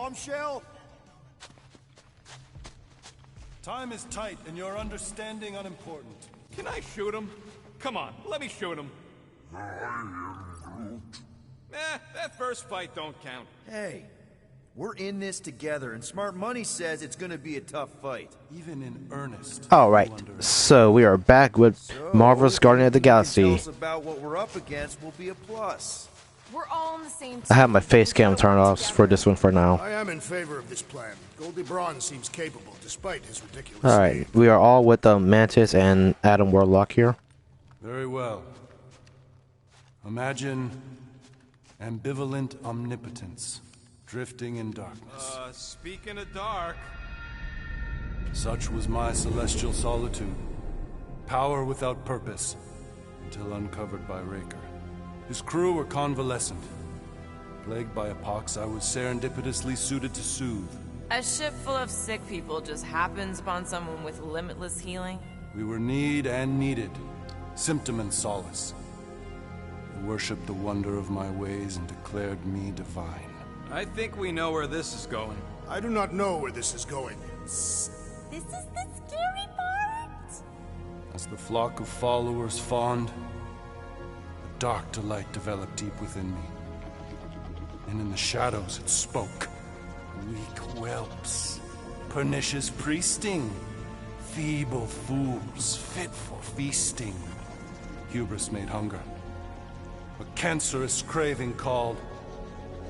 bombshell? Time is tight and your understanding unimportant. Can I shoot him? Come on, let me shoot him. That first fight don't count. Hey, we're in this together, and Smart Money says it's gonna be a tough fight. Even in earnest. Alright, so we are back with Marvel's Guardian of the Galaxy. Tell us about what we're up against will be a plus. We're all on the same team. I have my face cam turned off for this one for now. I am in favor of this plan. Goldie Braun seems capable, despite his ridiculous Alright, we are all with Mantis and Adam Warlock here. Very well. Imagine ambivalent omnipotence, drifting in darkness. Speaking of dark... Such was my celestial solitude. Power without purpose, until uncovered by Raker. His crew were convalescent. Plagued by a pox, I was serendipitously suited to soothe. A ship full of sick people just happens upon someone with limitless healing. We were need and needed, symptom and solace. They worshipped the wonder of my ways and declared me divine. I think we know where this is going. I do not know where this is going. This is the scary part. As the flock of followers fawned, a dark delight developed deep within me. And in the shadows it spoke. Weak whelps, pernicious priesting, feeble fools, fit for feasting. Hubris made hunger. A cancerous craving called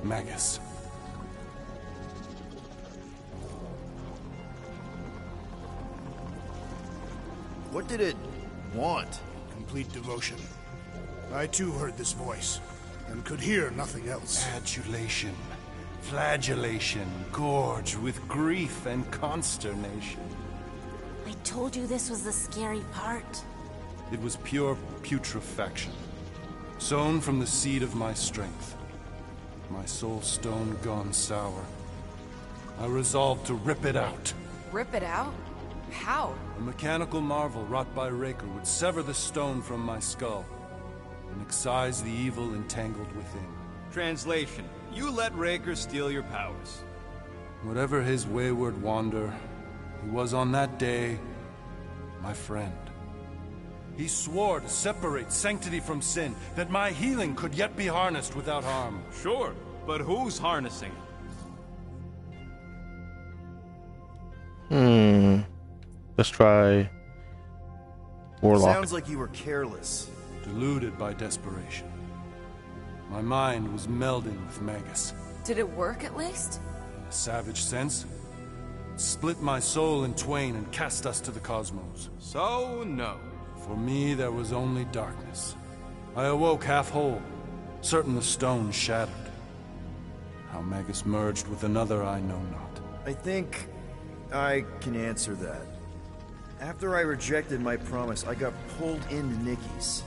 Magus. What did it want? Complete devotion. I too heard this voice, and could hear nothing else. Adulation, flagellation, gorged with grief and consternation. I told you this was the scary part. It was pure putrefaction, sown from the seed of my strength. My soul stone gone sour. I resolved to rip it out. Rip it out? How? A mechanical marvel wrought by Raker would sever the stone from my skull and excise the evil entangled within. Translation: you let Raker steal your powers. Whatever his wayward wander, he was on that day my friend. He swore to separate sanctity from sin, that my healing could yet be harnessed without harm. Sure, but who's harnessing? Let's try Warlock. Sounds like you were careless. Deluded by desperation. My mind was melding with Magus. Did it work at least? In a savage sense, it split my soul in twain and cast us to the cosmos. So, no. For me, there was only darkness. I awoke half whole, certain the stone shattered. How Magus merged with another, I know not. I think I can answer that. After I rejected my promise, I got pulled into Nikki's.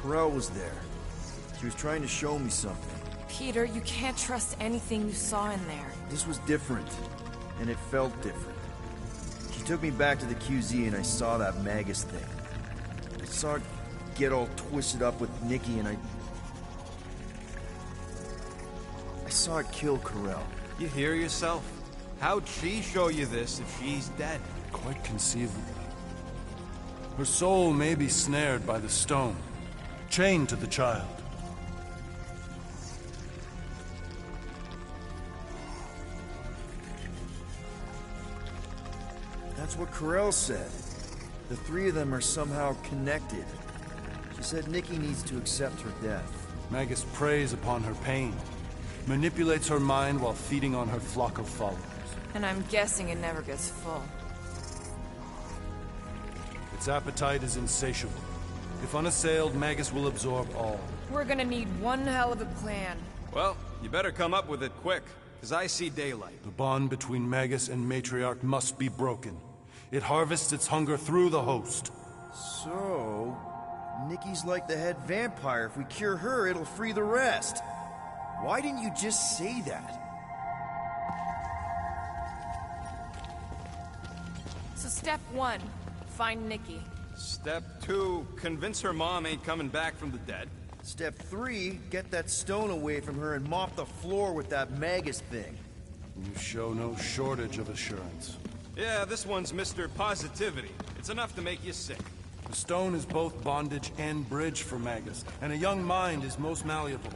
Corel was there. She was trying to show me something. Peter, you can't trust anything you saw in there. This was different, and it felt different. She took me back to the QZ and I saw that Magus thing. I saw it get all twisted up with Nikki and I saw it kill Corel. You hear yourself? How'd she show you this if she's dead? Quite conceivably. Her soul may be snared by the stone, chained to the child. That's what Corel said. The three of them are somehow connected. She said Nikki needs to accept her death. Magus preys upon her pain, manipulates her mind while feeding on her flock of followers. And I'm guessing it never gets full. Its appetite is insatiable. If unassailed, Magus will absorb all. We're gonna need one hell of a plan. Well, you better come up with it quick, because I see daylight. The bond between Magus and Matriarch must be broken. It harvests its hunger through the host. So, Nikki's like the head vampire. If we cure her, it'll free the rest. Why didn't you just say that? So step 1, find Nikki. Step 2, convince her mom ain't coming back from the dead. Step 3, get that stone away from her and mop the floor with that Magus thing. You show no shortage of assurance. Yeah, this one's Mr. Positivity. It's enough to make you sick. The stone is both bondage and bridge for Magus, and a young mind is most malleable.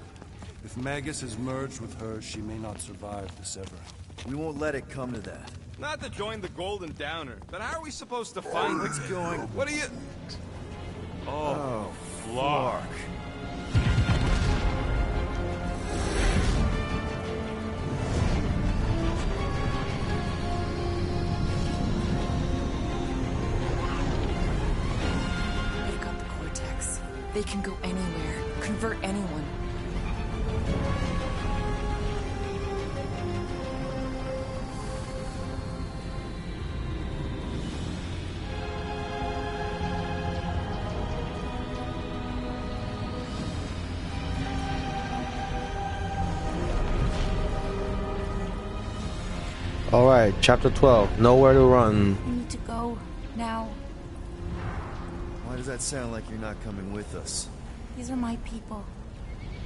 If Magus is merged with hers, she may not survive the severing. We won't let it come to that. Not to join the Golden Downer, but how are we supposed to find What's going? What are you... Oh, fuck. They've got the cortex. They can go anywhere, convert anyone. Alright, chapter 12. Nowhere to run. We need to go now. Why does that sound like you're not coming with us? These are my people.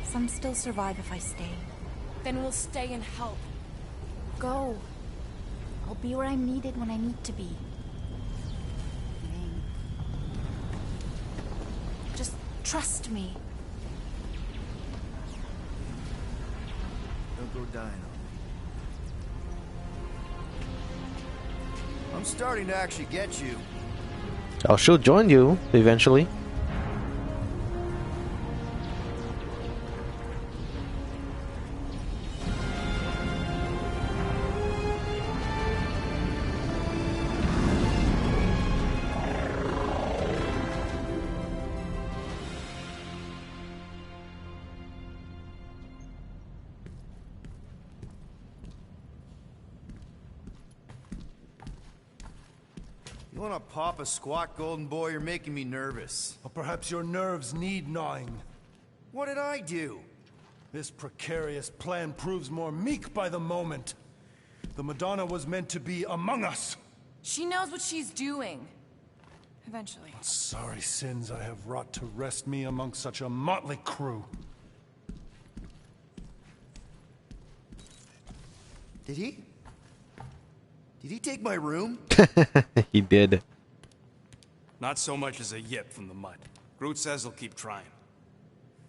Some still survive if I stay. Then we'll stay and help. Go. I'll be where I'm needed when I need to be. Just trust me. Don't go dying on me. I'm starting to actually get you. Oh, she'll join you eventually. You wanna pop a squat, golden boy? You're making me nervous. Or perhaps your nerves need gnawing. What did I do? This precarious plan proves more meek by the moment. The Madonna was meant to be among us. She knows what she's doing. Eventually. Sorry sins I have wrought to wrest me among such a motley crew. Did he? Did he take my room? He did. Not so much as a yip from the mud. Groot says he'll keep trying.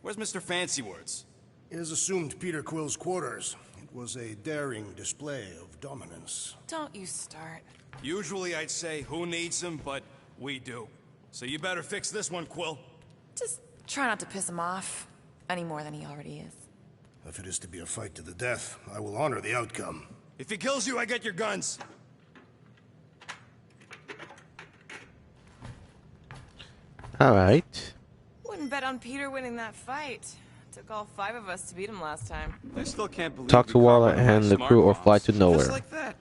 Where's Mr. Fancy Words? It is assumed Peter Quill's quarters. It was a daring display of dominance. Don't you start. Usually I'd say, who needs him, but we do. So you better fix this one, Quill. Just try not to piss him off any more than he already is. If it is to be a fight to the death, I will honor the outcome. If he kills you, I get your guns. Alright. Wouldn't bet on Peter winning that fight. Took all 5 of us to beat him last time. I still can't believe Talk we to Waller caught one of my and the smart crew or bombs. fly to nowhere. Just like that.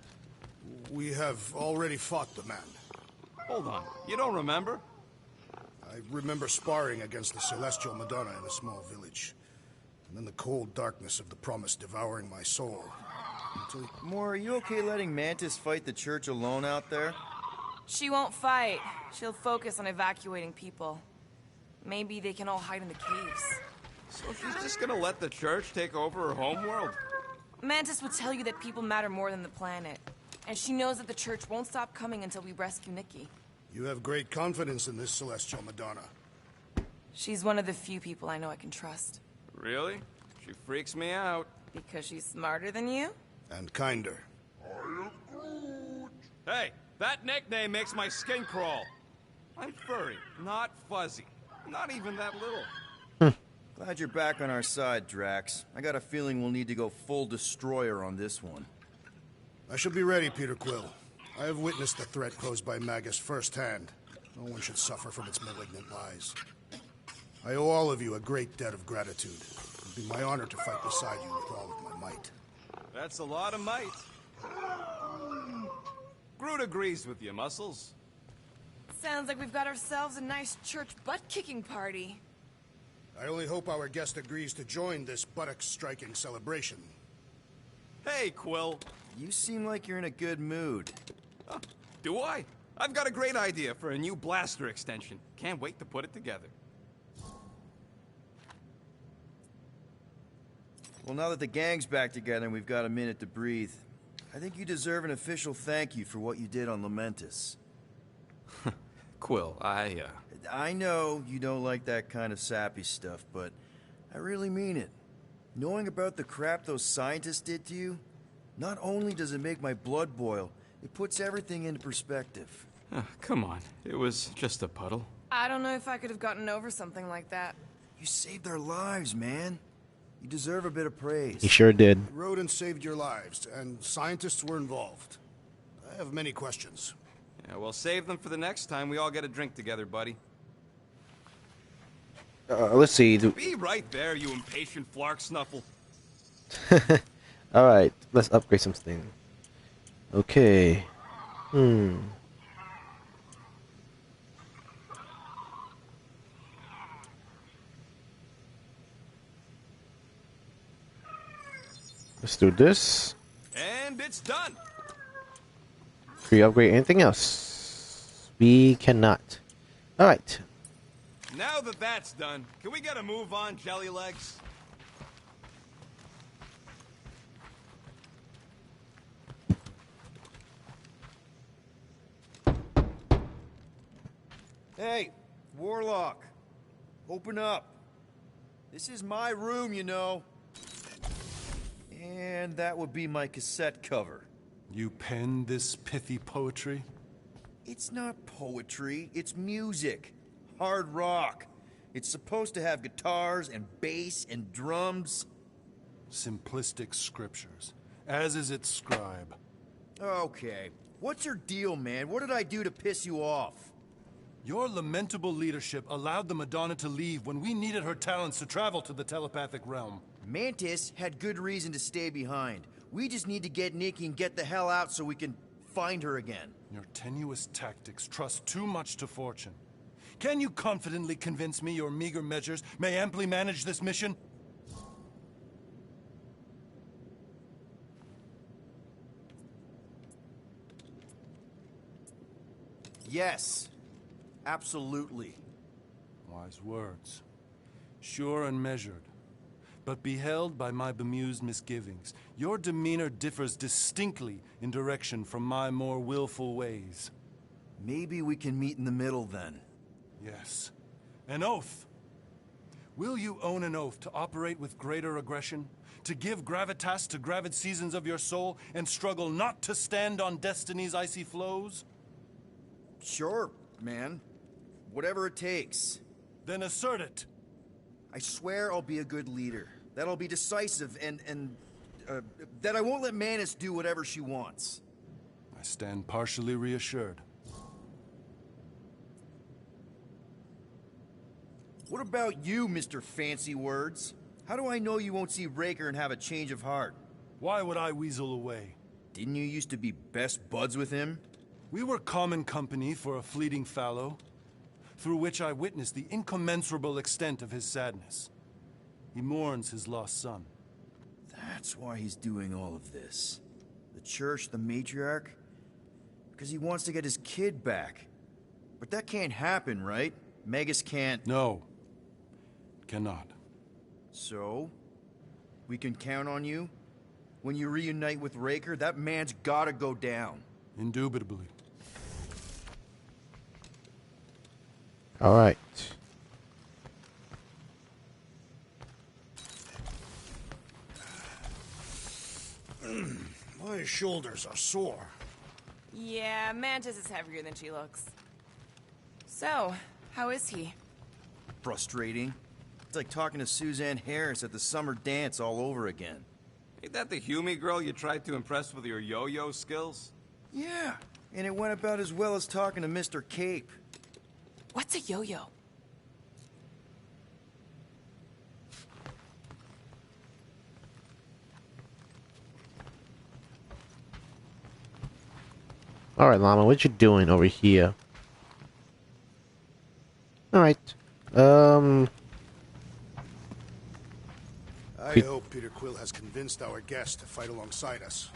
We have already fought the man. Hold on. You don't remember? I remember sparring against the Celestial Madonna in a small village. And then the cold darkness of the promise devouring my soul. Until... Moore, are you okay letting Mantis fight the church alone out there? She won't fight. She'll focus on evacuating people. Maybe they can all hide in the caves. So she's just gonna let the church take over her homeworld? Mantis would tell you that people matter more than the planet. And she knows that the church won't stop coming until we rescue Nikki. You have great confidence in this Celestial Madonna. She's one of the few people I know I can trust. Really? She freaks me out. Because she's smarter than you? And kinder. Hey, that nickname makes my skin crawl. I'm furry, not fuzzy. Not even that little. Glad you're back on our side, Drax. I got a feeling we'll need to go full destroyer on this one. I shall be ready, Peter Quill. I have witnessed the threat posed by Magus firsthand. No one should suffer from its malignant lies. I owe all of you a great debt of gratitude. It would be my honor to fight beside you with all of my might. That's a lot of might. Groot agrees with you, Muscles. Sounds like we've got ourselves a nice church butt-kicking party. I only hope our guest agrees to join this buttock-striking celebration. Hey, Quill. You seem like you're in a good mood. Oh, do I? I've got a great idea for a new blaster extension. Can't wait to put it together. Well, now that the gang's back together and we've got a minute to breathe, I think you deserve an official thank you for what you did on Lamentus. Quill, I know you don't like that kind of sappy stuff, but I really mean it. Knowing about the crap those scientists did to you, not only does it make my blood boil, it puts everything into perspective. Come on. It was just a puddle. I don't know if I could have gotten over something like that. You saved our lives, man. You deserve a bit of praise. He sure did. Rodent saved your lives, and scientists were involved. I have many questions. Yeah, well, save them for the next time we all get a drink together, buddy. Let's see. Be right there, you impatient flark snuffle. Alright, let's upgrade something. Okay. Let's do this. And it's done. Can we upgrade anything else? We cannot. Alright. Now that that's done, can we get a move on, Jelly Legs? Hey, Warlock. Open up. This is my room, you know. And that would be my cassette cover. You penned this pithy poetry? It's not poetry, it's music. Hard rock. It's supposed to have guitars and bass and drums. Simplistic scriptures, as is its scribe. Okay. What's your deal, man? What did I do to piss you off? Your lamentable leadership allowed the Madonna to leave when we needed her talents to travel to the telepathic realm. Mantis had good reason to stay behind. We just need to get Nikki and get the hell out so we can find her again. Your tenuous tactics trust too much to fortune. Can you confidently convince me your meager measures may amply manage this mission? Yes. Absolutely. Wise words. Sure and measured. But beheld by my bemused misgivings, your demeanor differs distinctly in direction from my more willful ways. Maybe we can meet in the middle then. Yes. An oath. Will you own an oath to operate with greater aggression? To give gravitas to gravid seasons of your soul and struggle not to stand on destiny's icy flows? Sure, man. Whatever it takes. Then assert it. I swear I'll be a good leader. That I'll be decisive and that I won't let Mantis do whatever she wants. I stand partially reassured. What about you, Mr. Fancy Words? How do I know you won't see Raker and have a change of heart? Why would I weasel away? Didn't you used to be best buds with him? We were common company for a fleeting fallow, through which I witnessed the incommensurable extent of his sadness. He mourns his lost son. That's why he's doing all of this. The church, the matriarch? Because he wants to get his kid back. But that can't happen, right? Magus can't... No. Cannot. So? We can count on you? When you reunite with Raker, that man's gotta go down. Indubitably. All right. My shoulders are sore. Yeah, Mantis is heavier than she looks. So, how is he? Frustrating. It's like talking to Suzanne Harris at the summer dance all over again. Ain't that the Hume girl you tried to impress with your yo-yo skills? Yeah, and it went about as well as talking to Mr. Cape. What's a yo-yo? All right, Llama, what you doing over here? All right. I hope Peter Quill has convinced our guest to fight alongside us.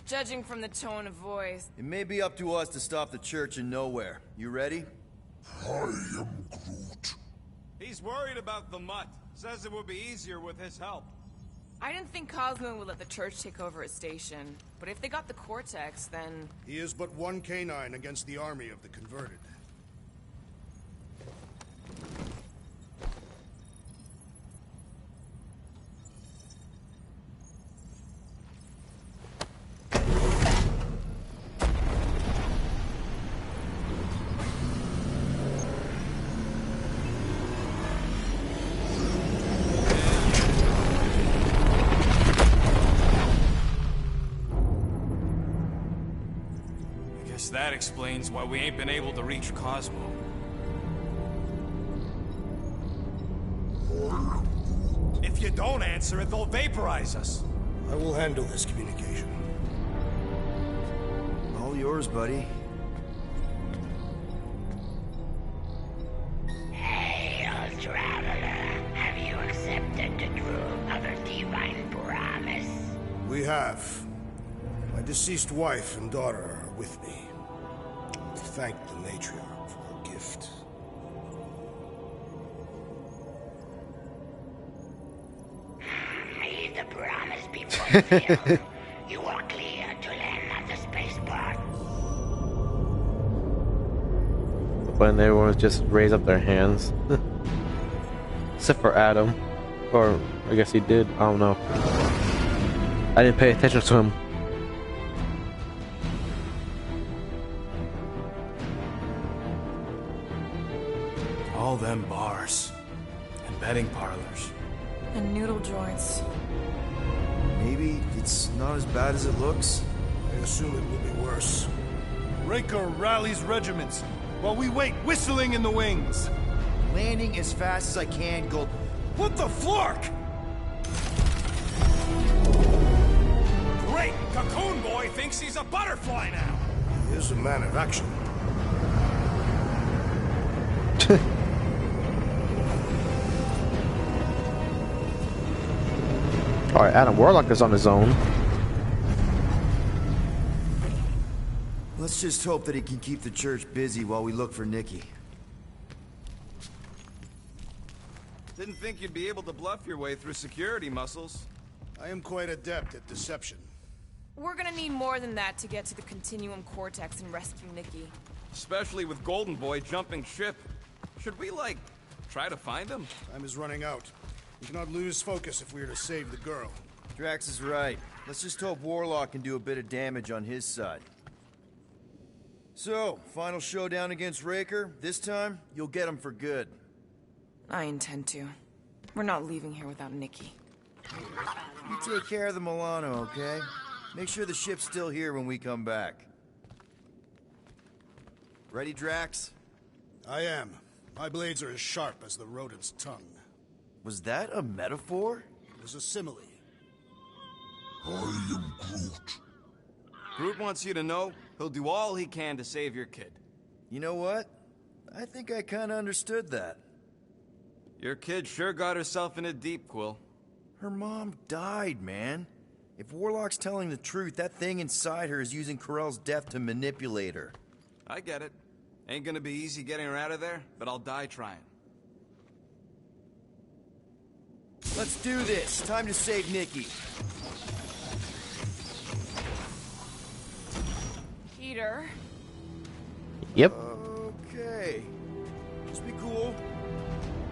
Judging from the tone of voice. It may be up to us to stop the church in nowhere. You ready? I am Groot. He's worried about the mutt. Says it would be easier with his help. I didn't think Cosmo would let the church take over his station, but if they got the Cortex, then... He is but one canine against the army of the converted. That explains why we ain't been able to reach Cosmo. If you don't answer it, they'll vaporize us. I will handle this communication. All yours, buddy. Hail, traveler. Have you accepted the truth of a divine promise? We have. My deceased wife and daughter are with me. Thank the matriarch for her gift. May the promise be fulfilled. You are clear to land at the spaceport. When everyone just raised up their hands. Except for Adam. Or, I guess he did. I don't know. I didn't pay attention to him. All them bars. And betting parlors. And noodle joints. Maybe it's not as bad as it looks. I assume it will be worse. Raker rallies regiments while we wait whistling in the wings. Landing as fast as I can, Gold. What the flark? Great! Cocoon Boy thinks he's a butterfly now! He is a man of action. Alright, Adam Warlock is on his own. Let's just hope that he can keep the church busy while we look for Nikki. Didn't think you'd be able to bluff your way through security muscles. I am quite adept at deception. We're gonna need more than that to get to the Continuum Cortex and rescue Nikki. Especially with Golden Boy jumping ship. Should we, like, try to find him? Time is running out. We cannot lose focus if we are to save the girl. Drax is right. Let's just hope Warlock can do a bit of damage on his side. So, final showdown against Raker. This time, you'll get him for good. I intend to. We're not leaving here without Nikki. You take care of the Milano, okay? Make sure the ship's still here when we come back. Ready, Drax? I am. My blades are as sharp as the rodent's tongue. Was that a metaphor? It was a simile. I am Groot. Groot wants you to know he'll do all he can to save your kid. You know what? I think I kinda understood that. Your kid sure got herself in a deep, Quill. Her mom died, man. If Warlock's telling the truth, that thing inside her is using Corell's death to manipulate her. I get it. Ain't gonna be easy getting her out of there, but I'll die trying. Let's do this. Time to save Nikki. Peter? Yep. Okay. Just be cool.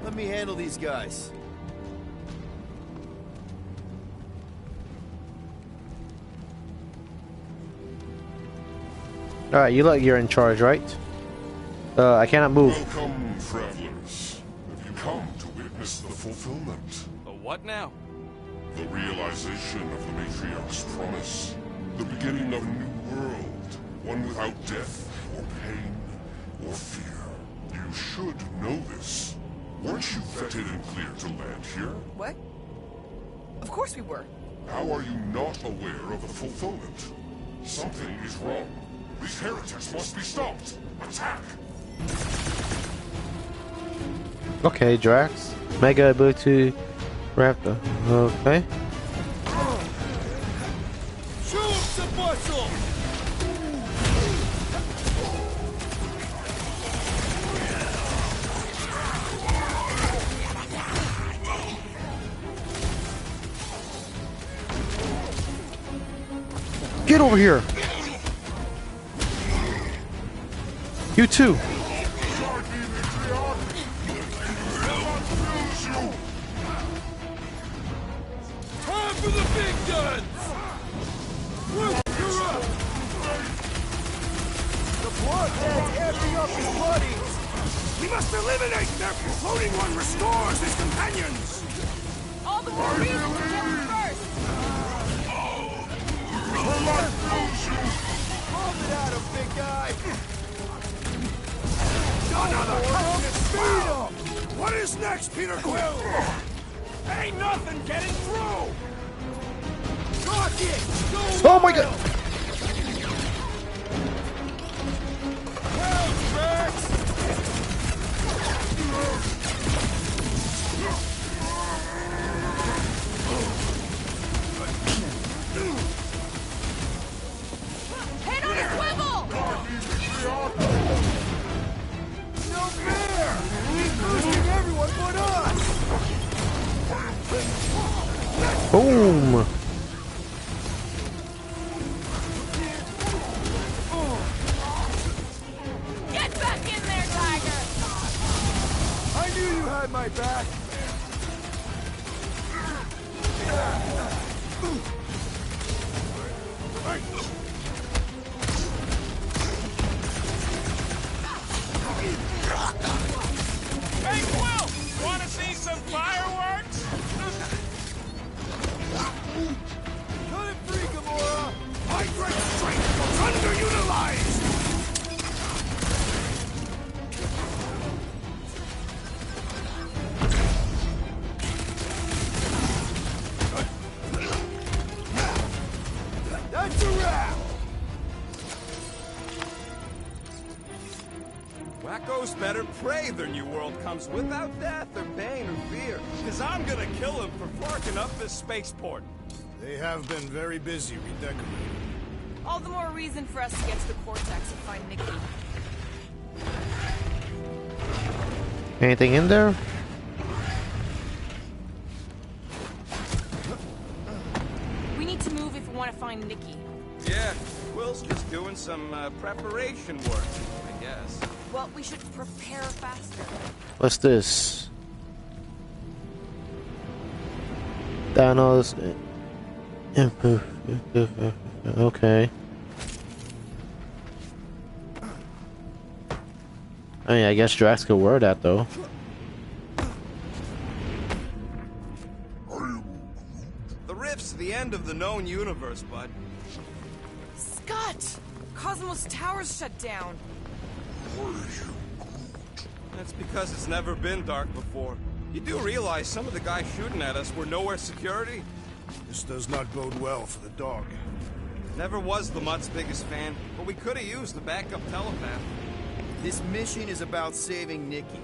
Let me handle these guys. Alright, you're in charge, right? I cannot move. Welcome, travelers. Have you come to witness the fulfillment? But what now? The realization of the Matriarch's promise. The beginning of a new world. One without death, or pain, or fear. You should know this. Weren't you vetted and cleared to land here? What? Of course we were. How are you not aware of the fulfillment? Something is wrong. These heretics must be stopped. Attack! Okay, Drax. Mega ability Raptor. Okay. Show him some muscle! Get over here. You too. Time for the big guns! You're up! The bloodhead's amping up his buddies! We must eliminate them! Floating one restores his companions! All the more reason to kill him first! Hold it at him, big guy! Another speed up! What is next, Peter Quill? Ain't nothing getting through! Rocket! Oh my god! Help, Rex! Hit on his swivel! No fair! He's boosting everyone but us! Boom! Get back in there, Tiger! I knew you had my back! Hey, Quill! Wanna see some fireworks? Cut it free, Gamora! Hydrate strength was underutilized! That's a wrap! Wacko's better pray their new world comes without death or pain or fear, because I'm gonna kill him for flarking up this spaceport. They have been very busy redecorating. All the more reason for us to get to the Cortex and find Nikki. Anything in there? We need to move if we want to find Nikki. Yeah, Will's just doing some preparation work, I guess. Well, we should prepare faster. What's this? Thanos. Okay. I mean, I guess Drax could wear that though. The rift's the end of the known universe, bud. Scott! Cosmos Tower's shut down. That's because it's never been dark before. You do realize some of the guys shooting at us were nowhere security? This does not bode well for the dog. Never was the Mutt's biggest fan, but we could have used the backup telepath. This mission is about saving Nikki.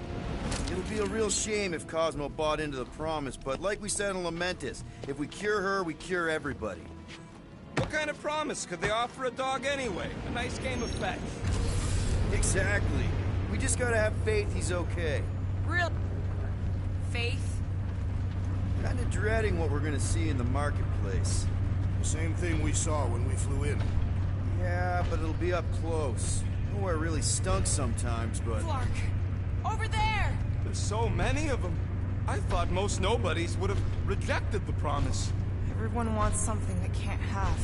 It'll be a real shame if Cosmo bought into the promise, but like we said in Lamentus, if we cure her, we cure everybody. What kind of promise could they offer a dog anyway? A nice game of fetch. Exactly. We just gotta have faith he's okay. Real... Faith? Kinda dreading what we're gonna see in the marketplace. The same thing we saw when we flew in. Yeah, but it'll be up close. Nowhere really stunk sometimes, but... Clark! Over there! There's so many of them. I thought most nobodies would have rejected the promise. Everyone wants something they can't have.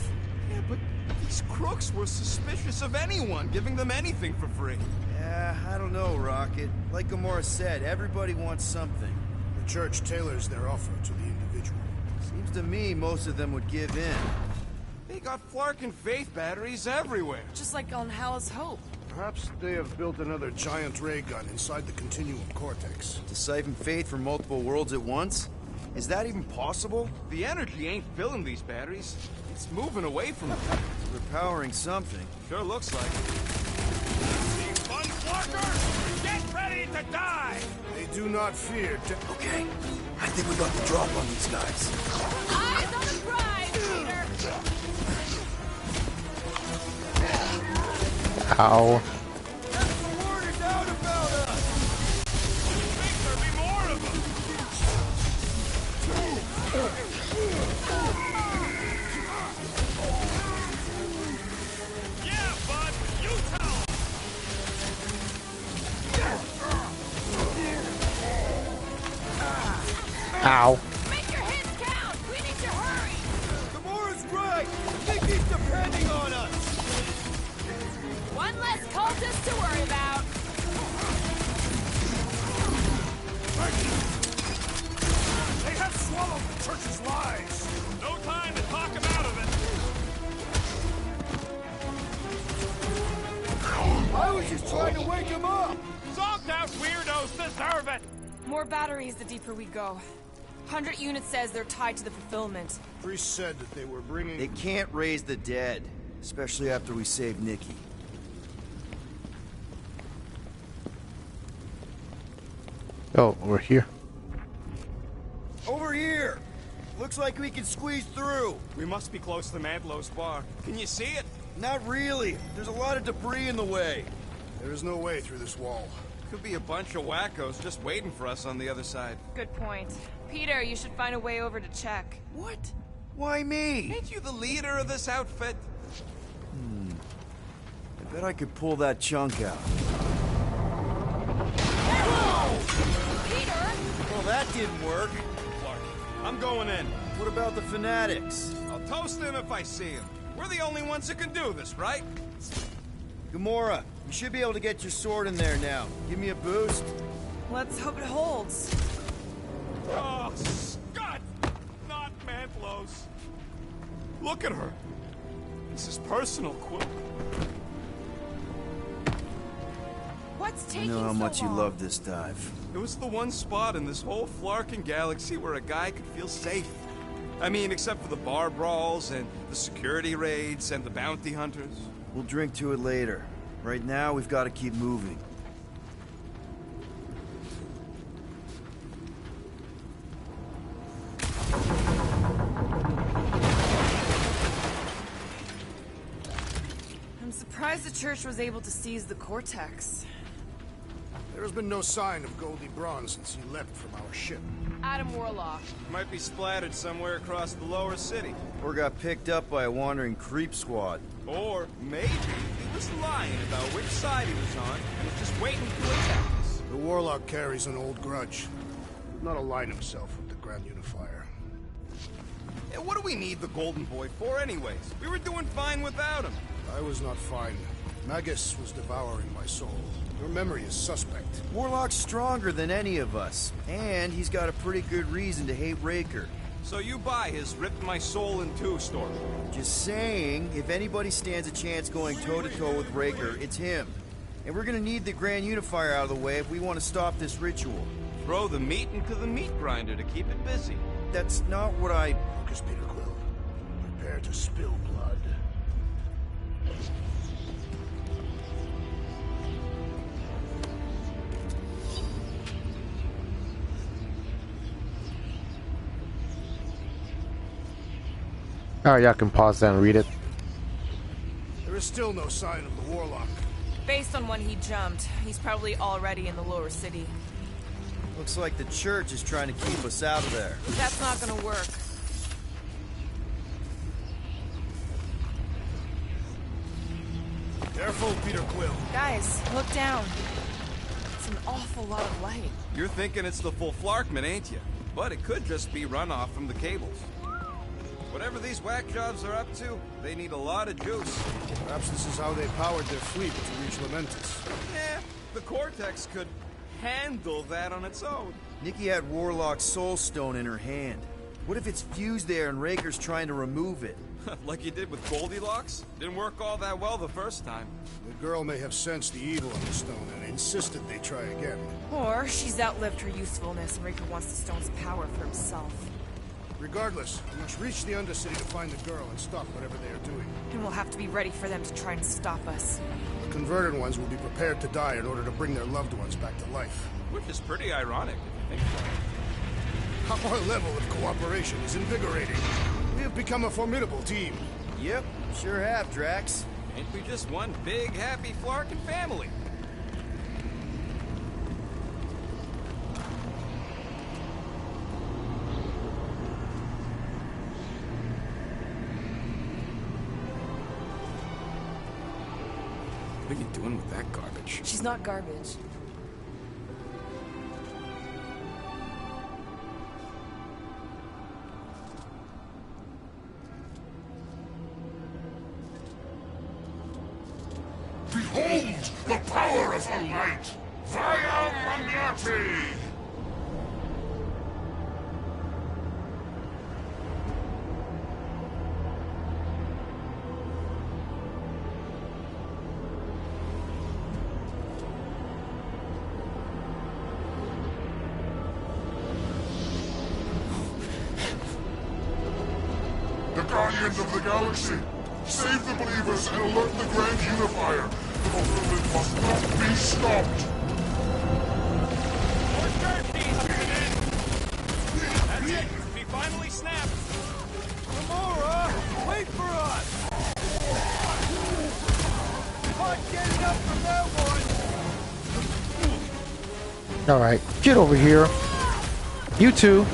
Yeah, but these crooks were suspicious of anyone giving them anything for free. Yeah, I don't know, Rocket. Like Gamora said, everybody wants something. The church tailors their offer to the individual. Seems to me most of them would give in. They got Flark and Faith batteries everywhere. Just like on Hala's Hope. Perhaps they have built another giant ray gun inside the Continuum Cortex. To siphon Faith from multiple worlds at once? Is that even possible? The energy ain't filling these batteries. It's moving away from them. We're powering something. Sure looks like it. These fun Flarkers, get ready to die! They do not fear Okay, I think we got the drop on these guys. Eyes on the prize, Peter! Ow. That's the word is out about us! You think there'll be more of them? cultists to worry about. They have swallowed the church's lies! No time to talk him out of it! I was just trying to wake him up! Zonked out weirdos deserve it! More batteries the deeper we go. 100 units says they're tied to the fulfillment. Priest said that they were bringing... They can't raise the dead, especially after we saved Nikki. Oh, we're here. Over here! Looks like we can squeeze through. We must be close to Mantlow's bar. Can you see it? Not really. There's a lot of debris in the way. There is no way through this wall. Could be a bunch of wackos just waiting for us on the other side. Good point. Peter, you should find a way over to check. What? Why me? Ain't you the leader of this outfit? I bet I could pull that chunk out. Peter! Well, that didn't work. Clark, I'm going in. What about the fanatics? I'll toast him if I see him. We're the only ones who can do this, right? Gamora, you should be able to get your sword in there now. Give me a boost. Let's hope it holds. Oh, Scott! Not Mantlow's. Look at her. This is personal, Quill. What's I taking know how so much you long? love this dive. It was the one spot in this whole Flarkin galaxy where a guy could feel safe. I mean, except for the bar brawls and the security raids and the bounty hunters. We'll drink to it later. Right now, we've got to keep moving. I'm surprised the church was able to seize the Cortex. There has been no sign of Goldie Braun since he left from our ship. Adam Warlock. Might be splattered somewhere across the lower city. Or got picked up by a wandering creep squad. Or maybe he was lying about which side he was on and was just waiting to attack us. The Warlock carries an old grudge. Not align himself with the Grand Unifier. And what do we need the Golden Boy for anyways? We were doing fine without him. I was not fine. Magus was devouring my soul. Your memory is suspect. Warlock's stronger than any of us. And he's got a pretty good reason to hate Raker. So you buy his ripped my soul in two story. Just saying, if anybody stands a chance going toe-to-toe with Raker, it's him. And we're gonna need the Grand Unifier out of the way if we want to stop this ritual. Throw the meat into the meat grinder to keep it busy. That's not what I... Focus, Peter Quill. Prepare to spill blood. Alright, y'all can pause that and read it. There is still no sign of the Warlock. Based on when he jumped, he's probably already in the lower city. Looks like the church is trying to keep us out of there. That's not gonna work. Careful, Peter Quill. Guys, look down. It's an awful lot of light. You're thinking it's the full Flarkman, ain't you? But it could just be runoff from the cables. Whatever these whack jobs are up to, they need a lot of juice. Perhaps this is how they powered their fleet to reach Lamentus. Yeah, the Cortex could handle that on its own. Nikki had Warlock's soul stone in her hand. What if it's fused there and Raker's trying to remove it? Like you did with Goldilocks? Didn't work all that well the first time. The girl may have sensed the evil in the stone and insisted they try again. Or she's outlived her usefulness and Raker wants the stone's power for himself. Regardless, we must reach the Undercity to find the girl and stop whatever they are doing. And we'll have to be ready for them to try and stop us. The converted ones will be prepared to die in order to bring their loved ones back to life. Which is pretty ironic, if you think about it. Our level of cooperation is invigorating. We have become a formidable team. Yep, sure have, Drax. Ain't we just one big, happy Flarkin family? What are you doing with that garbage? She's not garbage. Behold the light! Via Magnati! The Guardians of the Galaxy! Save the believers and alert the Grand Unifier! The fulfillment must not be stopped! More Turkeys coming in! That's it! He finally snapped! Gamora! Wait for us! Not getting up from that one! Alright, get over here. You two.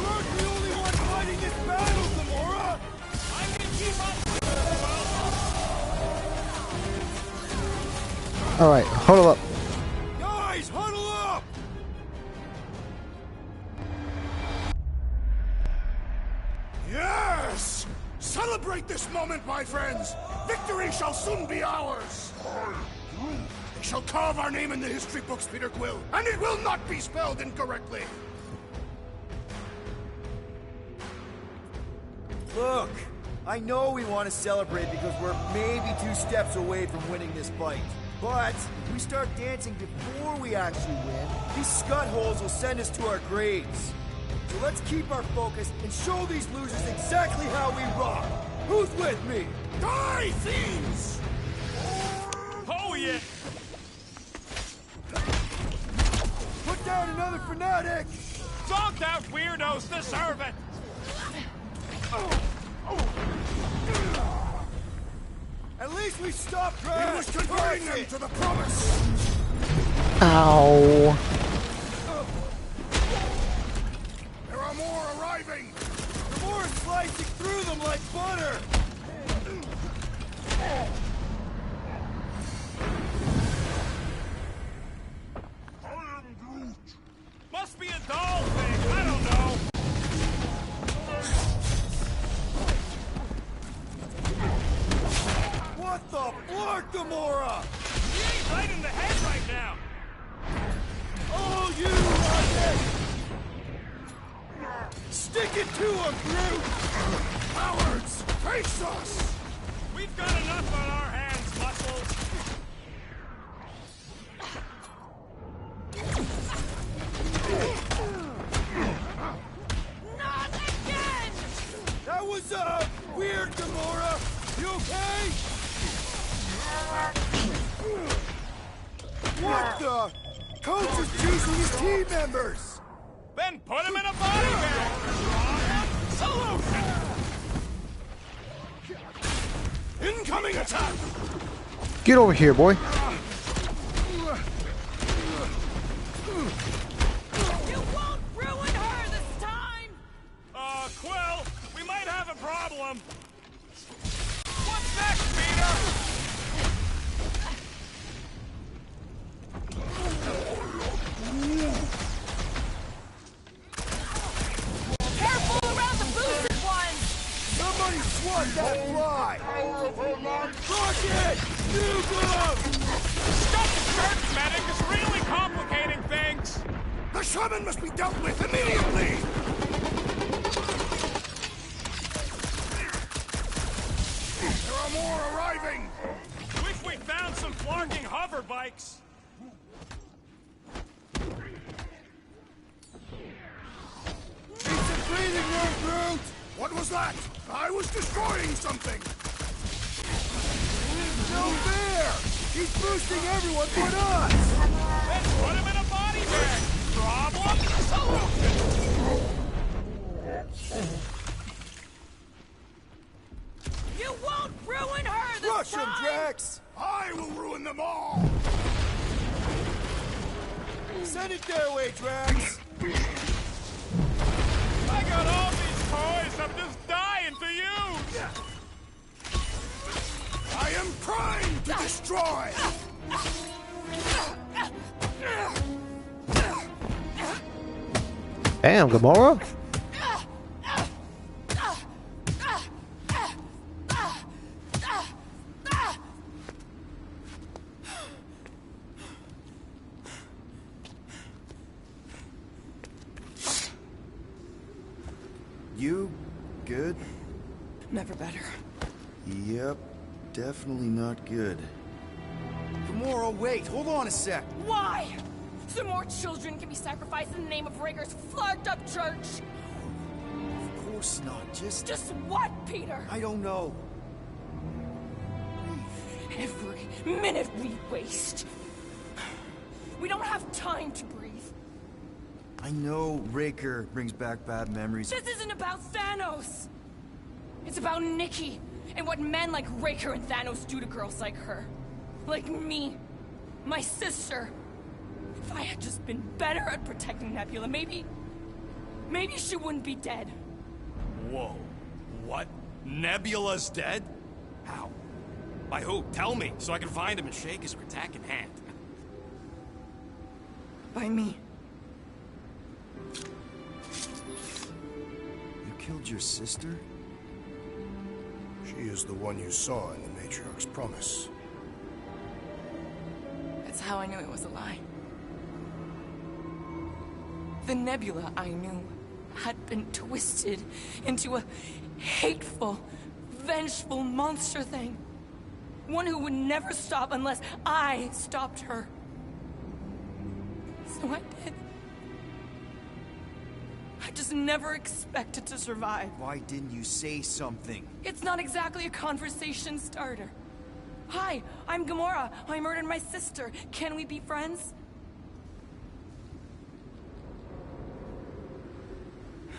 Alright, huddle up. Guys, huddle up! Yes! Celebrate this moment, my friends! Victory shall soon be ours! They shall carve our name in the history books, Peter Quill, and it will not be spelled incorrectly! Look, I know we want to celebrate because we're maybe 2 steps away from winning this fight. But if we start dancing before we actually win, these scut holes will send us to our graves. So let's keep our focus and show these losers exactly how we rock. Who's with me? Die, fiends! Oh, yeah! Put down another fanatic! Zonked out weirdos deserve it! At least we stopped He Crash! was converting them to the promise! Ow. There are more arriving! The more is slicing through them like butter! I am Groot! Must be a doll thing, I don't know! What the flark, Gamora? He ain't right in the head right now! Oh, you rocket! Stick it to him, Groot! Cowards! Face us! We've got enough on our hands, Muscles! Not again! That was, weird, Gamora! You okay? What the? Coach is choosing his team members! Then put him in a body bag! Solution! Incoming attack! Get over here, boy. You won't ruin her this time! Quill, we might have a problem. What's next, Peter? Careful around the boosted ones! Somebody swat that fly! Rocket! You go! Stuff the church medic is really complicating things. The shaman must be dealt with immediately! There are more arriving! Wish we found some flarking hover bikes. Need some breathing room, Groot! What was that? I was destroying something! No fair! He's boosting everyone but us! Then put him in a body bag. Problem? Solution. You won't ruin her this Crush him, time! Drax! I will ruin them all! Send it their way, Drax! I got all these toys I'm just dying to use. I am primed to destroy! Damn, Gamora. You? Good? Never better. Yep, definitely not good. Gamora, wait, hold on a sec. Why? So more children can be sacrificed in the name of Raker's flarked up church? Of course not, just what, Peter? I don't know. Every minute we waste. We don't have time to breathe. I know Raker brings back bad memories. This isn't about Thanos. It's about Nikki and what men like Raker and Thanos do to girls like her. Like me. My sister. If I had just been better at protecting Nebula, maybe she wouldn't be dead. Whoa. What? Nebula's dead? How? By who? Tell me, so I can find him and shake his Kratak in hand. By me. You killed your sister? She is the one you saw in the Matriarch's promise. That's how I knew it was a lie. The Nebula I knew had been twisted into a hateful, vengeful monster thing. One who would never stop unless I stopped her. So I did. I just never expected to survive. Why didn't you say something? It's not exactly a conversation starter. Hi, I'm Gamora. I murdered my sister. Can we be friends?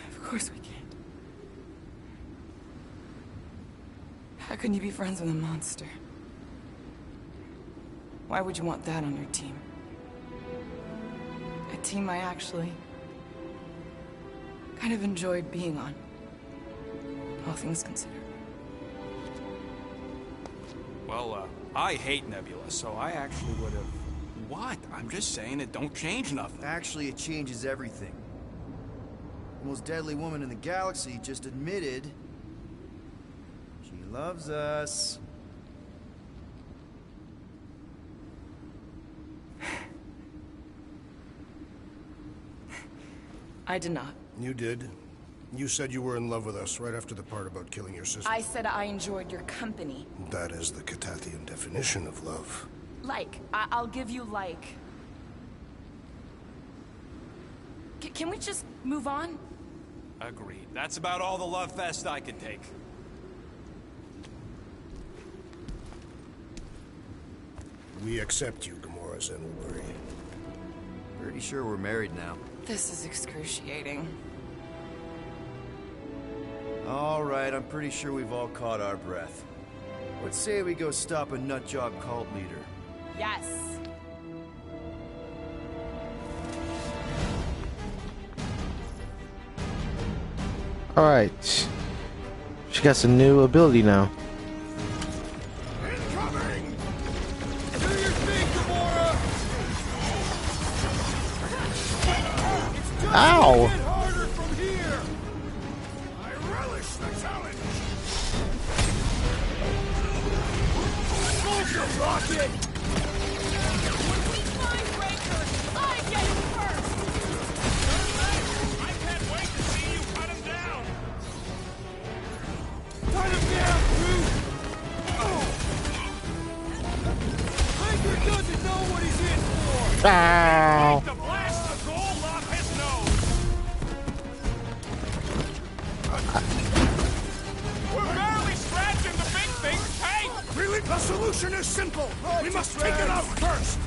Of course we can't. How can you be friends with a monster? Why would you want that on your team? A team I actually kind of enjoyed being on, all things considered. Well, I hate Nebula, so I actually would have... What? I'm just saying it don't change nothing. Actually, it changes everything. The most deadly woman in the galaxy just admitted she loves us. I did not. You did. You said you were in love with us right after the part about killing your sister. I said I enjoyed your company. That is the Catathian definition of love. Like. I'll give you like. Can we just move on? Agreed. That's about all the love fest I can take. We accept you, Gamora Zenoburi. Pretty sure we're married now. This is excruciating. All right, I'm pretty sure we've all caught our breath. Let's say we go stop a nutjob cult leader. Yes. Alright. She got some new ability now. Incoming! Do your thing, Gamora! Ow! Get harder from here! I relish the challenge! Bullshit rocket! When we find Raker, I get him first! I can't wait to see you cut him down! Cut him down, Groot! Raker doesn't know what he's in for! Ow! To blast the gold off his nose! We're barely scratching the big thing's tank! Really? The solution is simple. We must take it out first.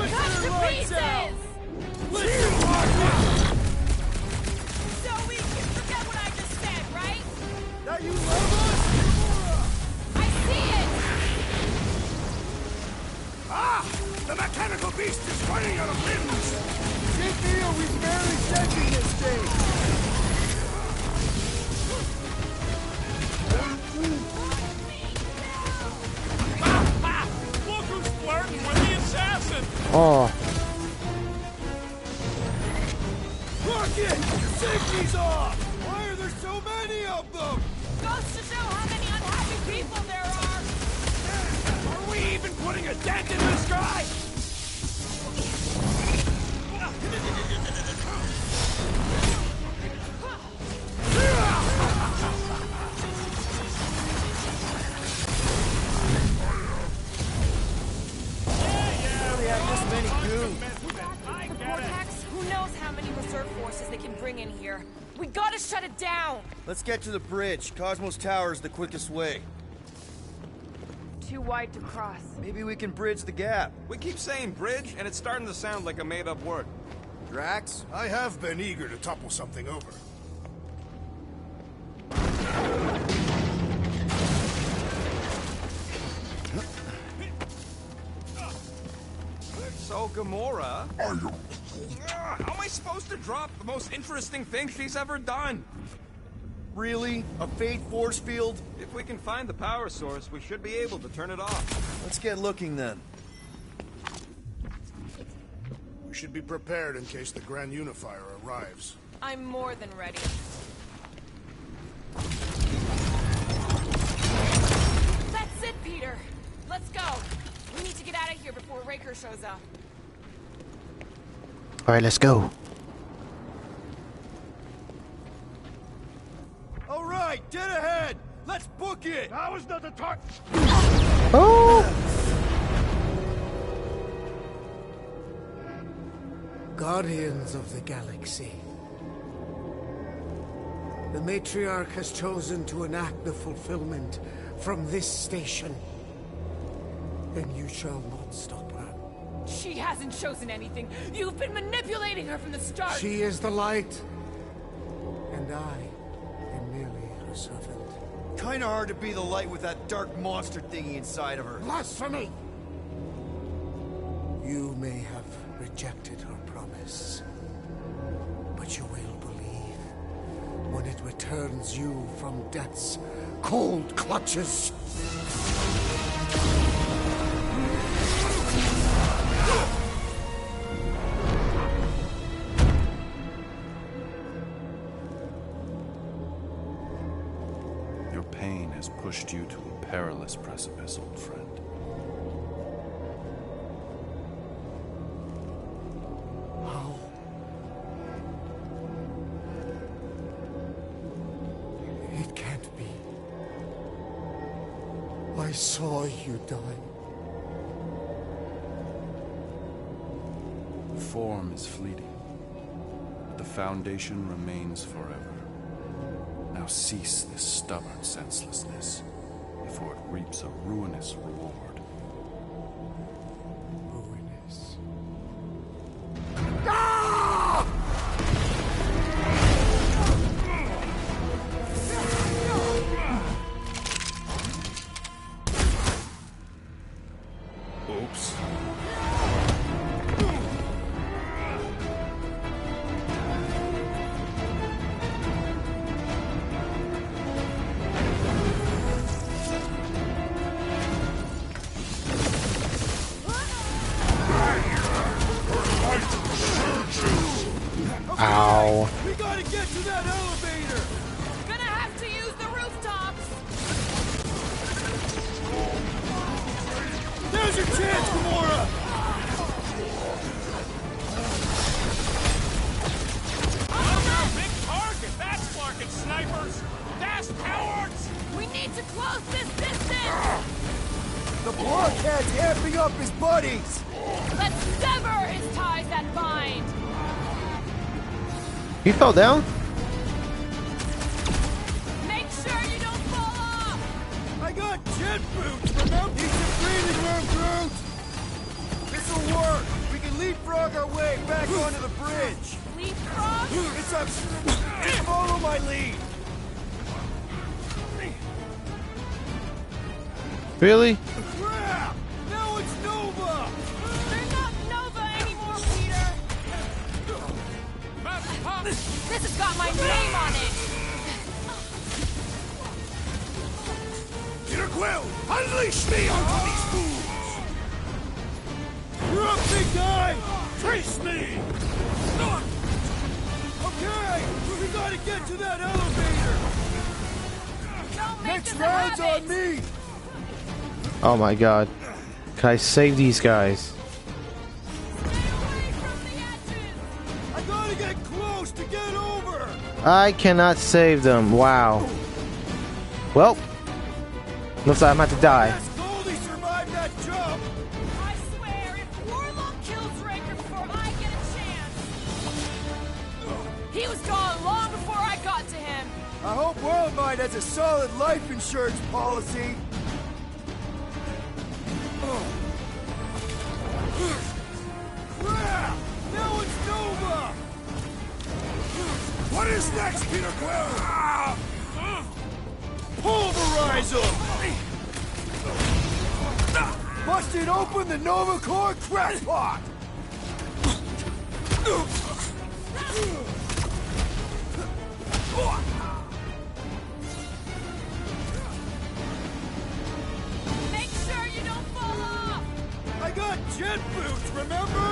Cut to pieces! So we can forget what I just said, right? That you love us? I see it! Ah! The mechanical beast is running out of limbs. Jimmy, are we barely touching this thing? Look who's flirting with the assassin! Oh. Rocket! Safety's off! Why are there so many of them? Goes to show how many unhappy people there are! Are we even putting dent in the sky! Who knows how many reserve forces they can bring in here? We gotta shut it down! Let's get to the bridge. Cosmos Tower is the quickest way. Too wide to cross. Maybe we can bridge the gap. We keep saying bridge, and it's starting to sound like a made-up word. Drax? I have been eager to topple something over. So, Gamora... How am I supposed to drop the most interesting thing she's ever done? Really? A fate force field? If we can find the power source, we should be able to turn it off. Let's get looking then. We should be prepared in case the Grand Unifier arrives. I'm more than ready. That's it, Peter. Let's go. We need to get out of here before Raker shows up. Alright, let's go. All right, dead ahead. Let's book it. That was not the time. Oh! Guardians of the Galaxy. The Matriarch has chosen to enact the fulfillment from this station. And you shall not stop her. She hasn't chosen anything. You've been manipulating her from the start. She is the light. And I am merely her servant. Kinda hard to be the light with that dark monster thingy inside of her. Blasphemy! You may have rejected her promise, but you will believe when it returns you from death's cold clutches. Your pain has pushed you to a perilous precipice, old friend. How? It can't be. I saw you die. Form is fleeting, but the foundation remains forever. Now cease this stubborn senselessness, before it reaps a ruinous reward. Ruinous. Oops. Ow. We gotta get to that elevator! Gonna have to use the rooftops. There's your chance, Gamora! Oh, big target! That's Clarkin snipers! Fast cowards! We need to close this distance. The blockhead's amping up his buddies! Let's sever his ties that bind. He fell down? Make sure you don't fall off. I got jet boots, remember? Need some breathing room, Groot! This'll work! We can leapfrog our way back onto the bridge! Leapfrog? It's up! Just follow my lead! Really? Crap! Now it's Nova! They're not Nova anymore, Peter. This has got my name on it. Peter Quill, unleash me onto these fools! You're up, big guy! Trace me! Okay! We gotta get to that elevator! Don't make Next this a round's habit. on me! Oh my god. Can I save these guys? I gotta get close to get over. I cannot save them. Wow. Well, looks like I'm about to die. Yes, Goldie survived that jump. I swear, if Warlock kills Raker before I get a chance... He was gone long before I got to him. I hope Worldmind has a solid life insurance policy. Crap! Now it's Nova! What is next, Peter Quill? Pulverize him! Busted open the Nova Core crackpot! Make sure you don't fall off. I got jet boots, remember?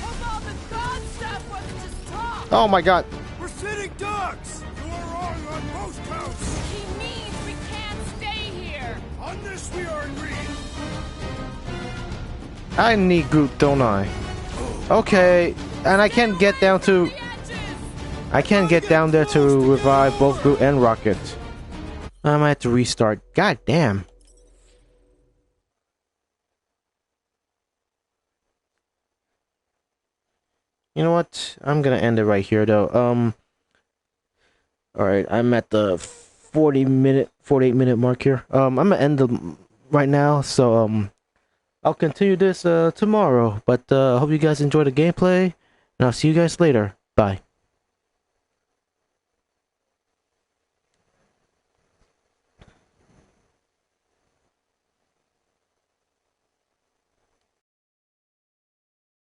Hope all the god stuff wasn't just talk. Oh my god. We're sitting ducks! You are wrong on both counts. He means we can't stay here. On this we are agreed. I need Groot, don't I? Okay, and I can't get down to... I can't get down there to revive both Groot and Rocket. I might have to restart. God damn. You know what? I'm gonna end it right here though. Alright, I'm at the 48 minute mark here. I'm gonna end the right now, so I'll continue this tomorrow. But hope you guys enjoy the gameplay, and I'll see you guys later. Bye.